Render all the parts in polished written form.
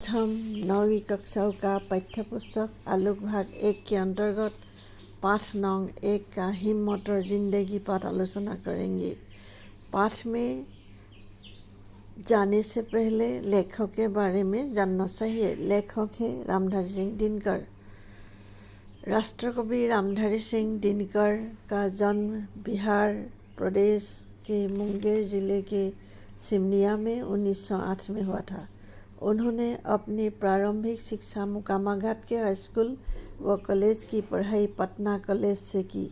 हम 9वीं कक्षाओं का पाठ्य पुस्तक आलोक भाग 1 के अंतर्गत पाठ नंग 1 का हिम्मत और जिंदगी पाठ आलोचना करेंगे। पाठ में जाने से पहले लेखक के बारे में जानना चाहिए। लेखक है रामधारी सिंह दिनकर। राष्ट्रकवि रामधारी सिंह दिनकर का जन्म बिहार प्रदेश के मुंगेर जिले के सिमरिया में 1908 में हुआ था। उन्होंने अपनी प्रारंभिक शिक्षा मुकामाघाट के हाई स्कूल व कॉलेज की पढ़ाई पटना कॉलेज से की।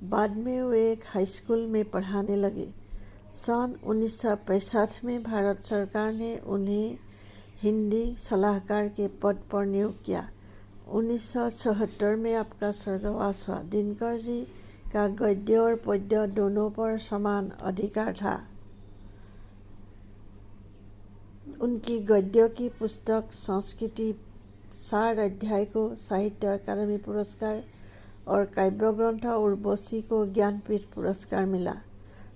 बाद में वे एक हाई स्कूल में पढ़ाने लगे। सन 1965 में भारत सरकार ने उन्हें हिंदी सलाहकार के पद पर नियुक्त किया। 1974 में आपका स्वर्गवास हुआ। दिनकर जी का गद्य और पद्य दोनों पर समान अधिकार था। उनकी गद्य की पुस्तक संस्कृति 4 अध्याय को साहित्य अकादमी पुरस्कार और काव्य ग्रंथ उर्वशी को ज्ञानपीठ पुरस्कार मिला।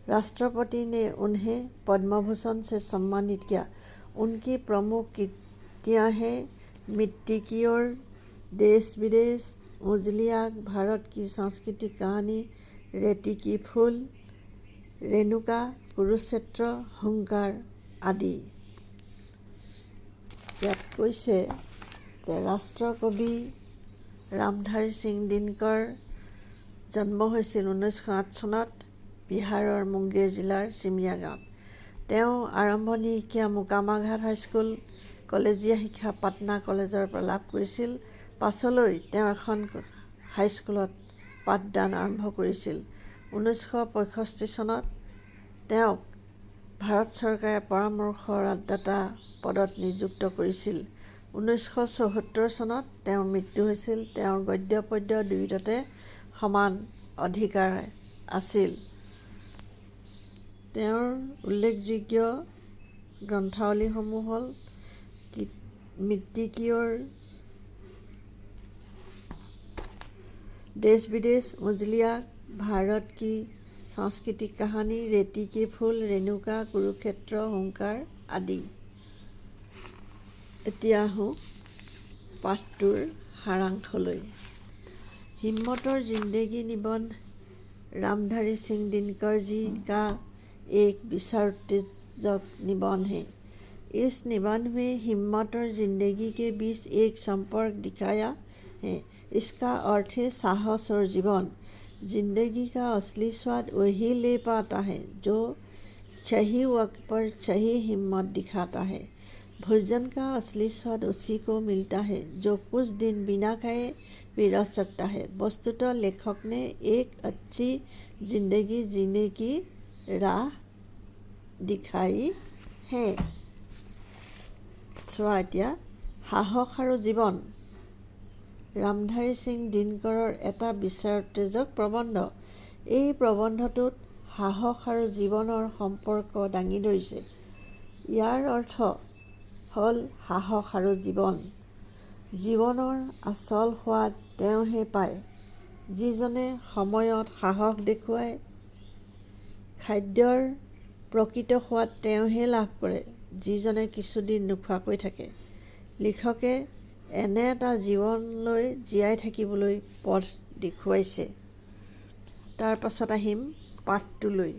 राष्ट्रपति ने उन्हें पद्म भूषण से सम्मानित किया। उनकी प्रमुख कृतियाँ हैं मिट्टी की ओर, देश विदेश, उजली आग, भारत की सांस्कृतिक कहानी, रेती की फूल, रेणुका, कुरुक्षेत्र, हुंकार आदि। ইয়াত কৈছে যে ৰাষ্ট্ৰকবি ৰামধাৰী সিং দিনকৰ জন্ম হৈছিল 1908 চনত বিহাৰৰ মুংগেৰ জিলাৰ চিমিয়া গাঁৱত। তেওঁ আৰম্ভণি শিক্ষা মোকামাঘাট হাইস্কুল, কলেজীয়া শিক্ষা পাটনা কলেজৰ পৰা লাভ কৰিছিল। পাছলৈ তেওঁ এখন হাইস্কুলত পাঠদান আৰম্ভ কৰিছিল। 1965 চনত তেওঁক ভাৰত চৰকাৰে পৰামৰ্শদাতা পদত নিযুক্ত কৰিছিল। 1974 চনত তেওঁৰ মৃত্যু হৈছিল। তেওঁৰ গদ্য পদ্য দুয়োটাতে সমান অধিকাৰ আছিল। তেওঁৰ উল্লেখযোগ্য গ্ৰন্থাৱলীসমূহ হ'ল মিট্টি কি ওৰ, देश विदेश, उजली आग, भारत की सांस्कृतिक कहानी, रेती की फूल, रेणुका, कुरुक्षेत्र, हुंकार आदि। এতিয়া আহোঁ পাঠটোৰ সাৰাংশলৈ। हिम्मत और जिंदगी निबंध रामधारी सिंह दिनकर जी का एक विचारोत्तेजक निबंध है। इस निबंध में हिम्मत और जिंदगी के बीच एक संपर्क दिखाया है। इसका अर्थ है साहस और जीवन। जिंदगी का असली स्वाद वही ले पाता है जो सही वक्त पर सही हिम्मत दिखाता है। भोजन का असली स्वाद उसी को मिलता है जो कुछ दिन बिना खाए भी रह सकता है। वस्तुतः लेखक ने एक अच्छी जिंदगी जीने की राह दिखाई है। চোৱা এতিয়া সাহস আৰু জীৱন। ৰামধাৰী সিং দিনকৰৰ এটা বিচাৰোত্তেজক প্ৰবন্ধ। এই প্ৰবন্ধটোত সাহস আৰু জীৱনৰ সম্পৰ্ক দাঙি ধৰিছে। ইয়াৰ অৰ্থ হ'ল সাহস আৰু জীৱন। জীৱনৰ আচল সোৱাদ তেওঁহে পায় যিজনে সময়ত সাহস দেখুৱায়। খাদ্যৰ প্ৰকৃত সোৱাদ তেওঁহে লাভ কৰে যিজনে কিছুদিন নোখোৱাকৈ থাকে। লিখকে এনে এটা জীৱনলৈ জীয়াই থাকিবলৈ পথ দেখুৱাইছে। তাৰ পাছত আহিম পাঠটোলৈ।